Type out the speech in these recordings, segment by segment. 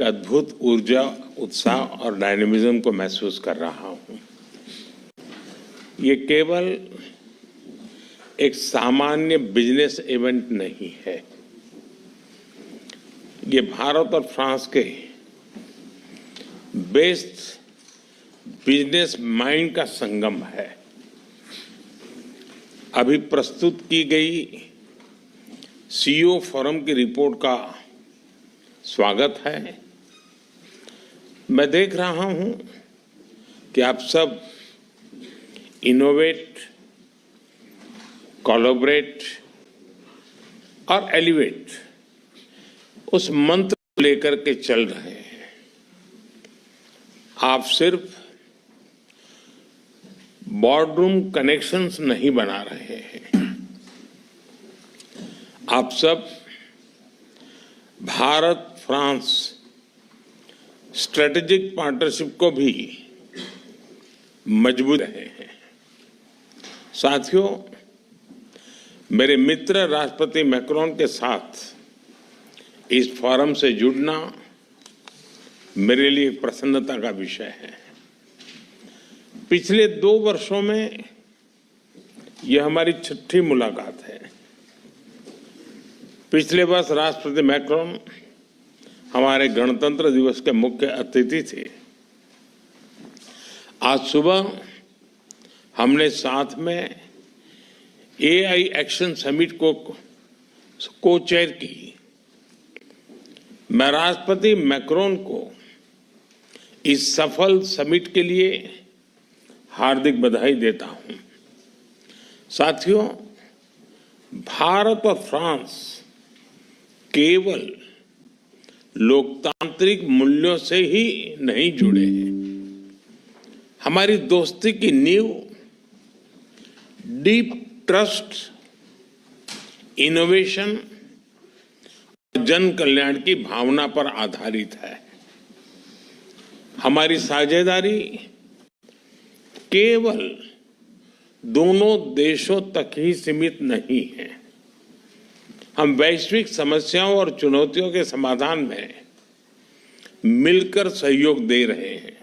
एक अद्भुत ऊर्जा, उत्साह और डायनेमिज्म को महसूस कर रहा हूं। ये केवल एक सामान्य बिजनेस इवेंट नहीं है, ये भारत और फ्रांस के बेस्ट बिजनेस माइंड का संगम है। अभी प्रस्तुत की गई सीईओ फोरम की रिपोर्ट का स्वागत है। मैं देख रहा हूं कि आप सब इनोवेट, कोलैबोरेट और एलिवेट उस मंत्र को लेकर के चल रहे हैं। आप सिर्फ बोर्डरूम कनेक्शंस नहीं बना रहे हैं, आप सब भारत फ्रांस स्ट्रेटेजिक पार्टनरशिप को भी मजबूत रहे हैं। साथियों, मेरे मित्र राष्ट्रपति मैक्रोन के साथ इस फोरम से जुड़ना मेरे लिए एक प्रसन्नता का विषय है। पिछले 2 वर्षों में यह हमारी 6ठी मुलाकात है। पिछले वर्ष राष्ट्रपति मैक्रोन हमारे गणतंत्र दिवस के मुख्य अतिथि थे। आज सुबह हमने साथ में एआई एक्शन समिट को चेयर की। मैं राष्ट्रपति मैक्रोन को इस सफल समिट के लिए हार्दिक बधाई देता हूं। साथियों, भारत और फ्रांस केवल लोकतांत्रिक मूल्यों से ही नहीं जुड़े हैं। हमारी दोस्ती की नींव डीप ट्रस्ट, इनोवेशन और जन कल्याण की भावना पर आधारित है। हमारी साझेदारी केवल दोनों देशों तक ही सीमित नहीं है। हम वैश्विक समस्याओं और चुनौतियों के समाधान में मिलकर सहयोग दे रहे हैं।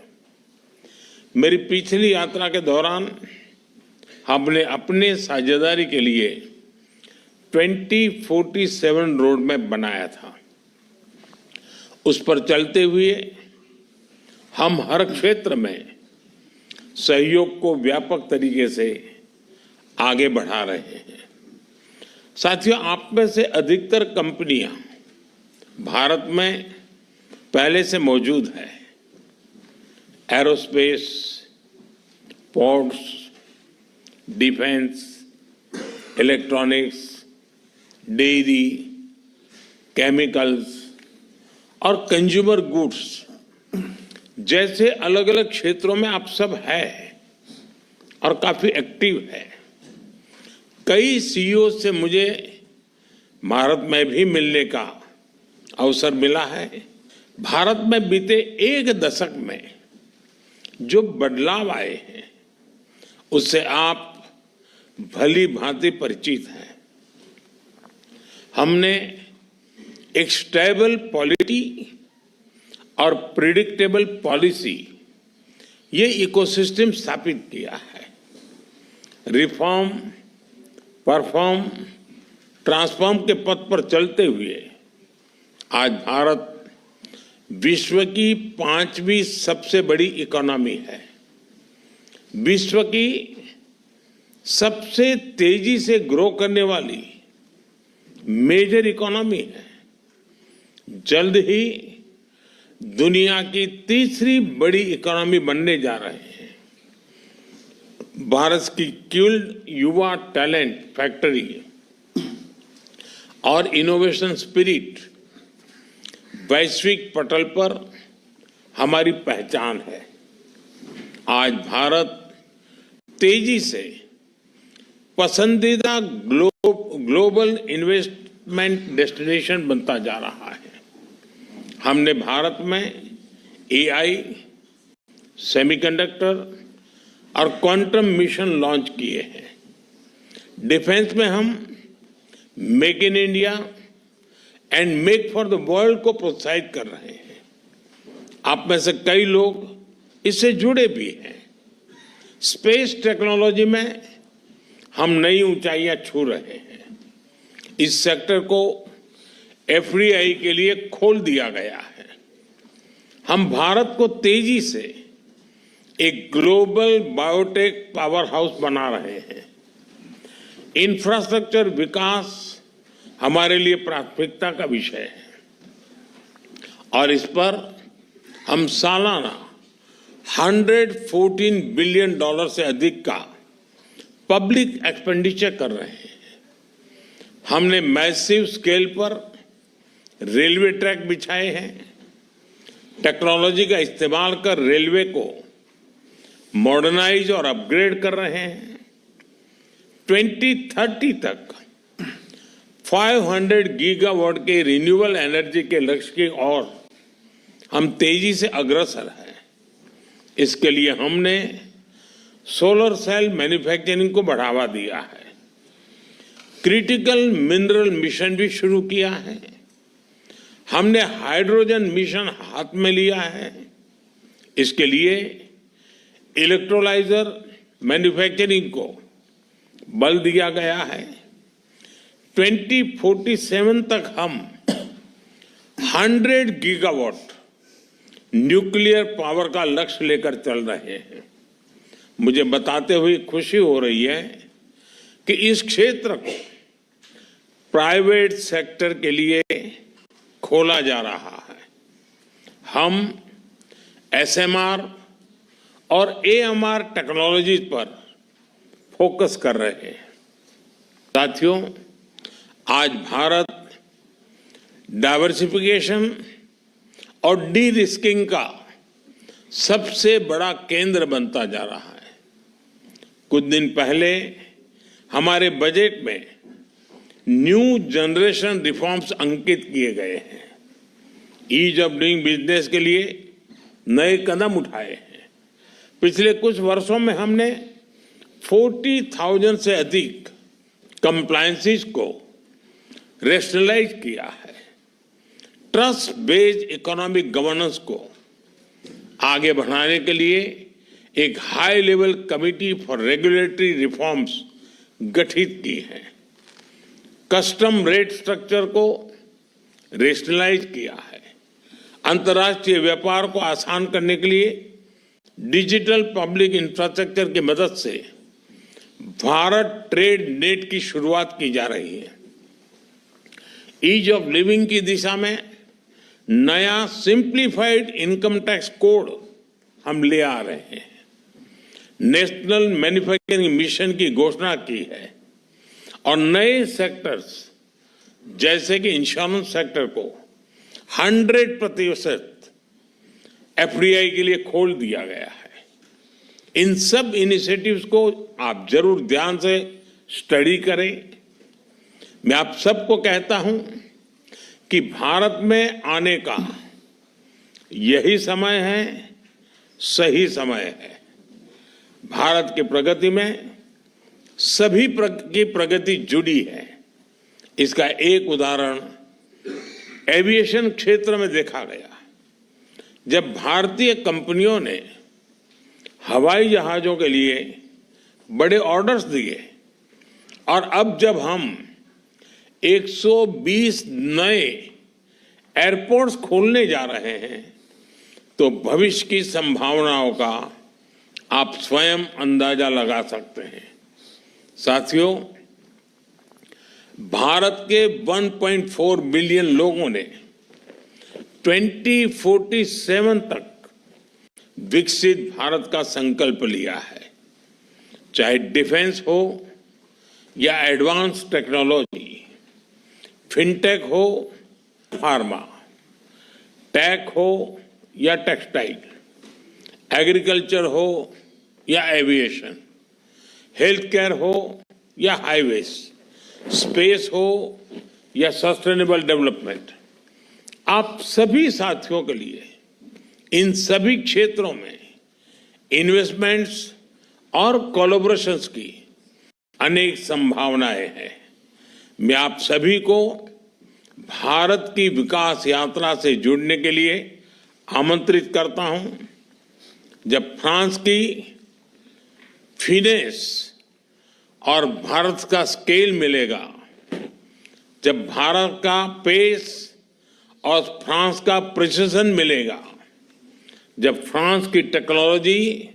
मेरी पिछली यात्रा के दौरान हमने अपने साझेदारी के लिए 2047 रोड मैप बनाया था। उस पर चलते हुए हम हर क्षेत्र में सहयोग को व्यापक तरीके से आगे बढ़ा रहे हैं। साथियों, आप में से अधिकतर कंपनियां भारत में पहले से मौजूद है। Aerospace, ports, defence, electronics, dairy, chemicals और कंज्यूमर गुड्स जैसे अलग अलग क्षेत्रों में आप सब हैं और काफी एक्टिव है। कई सीईओ से मुझे भारत में भी मिलने का अवसर मिला है। भारत में बीते 1 दशक में जो बदलाव आए हैं उससे आप भली भांति परिचित हैं। हमने एक स्टेबल पॉलिटी और प्रिडिक्टेबल पॉलिसी, ये इकोसिस्टम स्थापित किया है। रिफॉर्म, परफॉर्म, ट्रांसफॉर्म के पथ पर चलते हुए आज भारत विश्व की 5वीं सबसे बड़ी इकोनॉमी है, विश्व की सबसे तेजी से ग्रो करने वाली मेजर इकोनॉमी है, जल्द ही दुनिया की 3री बड़ी इकोनॉमी बनने जा रहे हैं। भारत की स्किल्ड युवा टैलेंट फैक्ट्री और इनोवेशन स्पिरिट वैश्विक पटल पर हमारी पहचान है। आज भारत तेजी से पसंदीदा ग्लोबल इन्वेस्टमेंट डेस्टिनेशन बनता जा रहा है। हमने भारत में एआई, सेमीकंडक्टर और क्वांटम मिशन लॉन्च किए हैं। डिफेंस में हम make in India and make for the world को प्रोत्साहित कर रहे हैं। आप में से कई लोग इससे जुड़े भी हैं। स्पेस टेक्नोलॉजी में हम नई ऊंचाइयां छू रहे हैं। इस सेक्टर को एफडीआई के लिए खोल दिया गया है। हम भारत को तेजी से एक ग्लोबल बायोटेक पावर हाउस बना रहे हैं। इंफ्रास्ट्रक्चर विकास हमारे लिए प्राथमिकता का विषय है और इस पर हम सालाना $114 बिलियन से अधिक का पब्लिक एक्सपेंडिचर कर रहे हैं। हमने मैसिव स्केल पर रेलवे ट्रैक बिछाए हैं। टेक्नोलॉजी का इस्तेमाल कर रेलवे को मॉडर्नाइज और अपग्रेड कर रहे हैं। 2030 तक 500 गीगावाट के रिन्यूएबल एनर्जी के लक्ष्य की ओर हम तेजी से अग्रसर हैं। इसके लिए हमने सोलर सेल मैन्युफैक्चरिंग को बढ़ावा दिया है। क्रिटिकल मिनरल मिशन भी शुरू किया है। हमने हाइड्रोजन मिशन हाथ में लिया है। इसके लिए इलेक्ट्रोलाइजर मैन्युफैक्चरिंग को बल दिया गया है। 2047 तक हम 100 गीगावाट न्यूक्लियर पावर का लक्ष्य लेकर चल रहे हैं। मुझे बताते हुए खुशी हो रही है कि इस क्षेत्र को प्राइवेट सेक्टर के लिए खोला जा रहा है। हम एसएमआर और एएमआर टेक्नोलॉजीज पर फोकस कर रहे हैं। साथियों, आज भारत डाइवर्सिफिकेशन और डी रिस्किंग का सबसे बड़ा केंद्र बनता जा रहा है। कुछ दिन पहले हमारे बजट में न्यू जनरेशन रिफॉर्म्स अंकित किए गए हैं। ईज ऑफ डूइंग बिजनेस के लिए नए कदम उठाए हैं। पिछले कुछ वर्षों में हमने 40,000 से अधिक कंप्लायंसेस को रेशनलाइज किया है। ट्रस्ट बेस्ड इकोनॉमिक गवर्नेंस को आगे बढ़ाने के लिए एक high level committee for regulatory reforms गठित की है। कस्टम रेट स्ट्रक्चर को रेशनलाइज किया है। अंतर्राष्ट्रीय व्यापार को आसान करने के लिए डिजिटल पब्लिक इंफ्रास्ट्रक्चर की मदद से भारत ट्रेड नेट की शुरुआत की जा रही है। ईज ऑफ लिविंग की दिशा में नया सिंप्लीफाइड इनकम टैक्स कोड हम ले आ रहे हैं। नेशनल मैन्युफैक्चरिंग मिशन की घोषणा की है और नए सेक्टर्स जैसे कि इंश्योरेंस सेक्टर को 100% एफडीआई के लिए खोल दिया गया है। इन सब इनिशिएटिव्स को आप जरूर ध्यान से स्टडी करें। मैं आप सबको कहता हूं कि भारत में आने का यही समय है, सही समय है। भारत की प्रगति में सभी की प्रगति जुड़ी है। इसका एक उदाहरण एविएशन क्षेत्र में देखा गया। जब भारतीय कंपनियों ने हवाई जहाजों के लिए बड़े ऑर्डर्स दिए और अब जब हम 120 नए एयरपोर्ट्स खोलने जा रहे हैं तो भविष्य की संभावनाओं का आप स्वयं अंदाजा लगा सकते हैं। साथियों, भारत के 1.4 बिलियन लोगों ने 2047 तक विकसित भारत का संकल्प लिया है। चाहे डिफेंस हो या एडवांस टेक्नोलॉजी, फिनटेक हो, फार्मा, टेक हो या टेक्सटाइल, एग्रीकल्चर हो या एविएशन, हेल्थ केयर हो या हाईवेज, स्पेस हो या सस्टेनेबल डेवलपमेंट, आप सभी साथियों के लिए इन सभी क्षेत्रों में इन्वेस्टमेंट्स और कोलैबोरेशंस की अनेक संभावनाएं हैं। मैं आप सभी को भारत की विकास यात्रा से जुड़ने के लिए आमंत्रित करता हूं। जब फ्रांस की फिनेस और भारत का स्केल मिलेगा, जब भारत का पेस और फ्रांस का प्रिसिजन मिलेगा, जब फ्रांस की टेक्नोलॉजी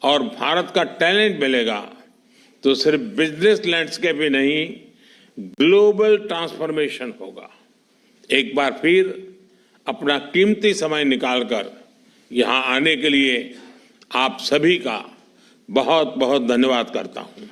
और भारत का टैलेंट मिलेगा, तो सिर्फ बिजनेस लैंडस्केप ही नहीं, ग्लोबल ट्रांसफॉर्मेशन होगा। एक बार फिर अपना कीमती समय निकालकर यहां आने के लिए आप सभी का बहुत बहुत धन्यवाद करता हूं।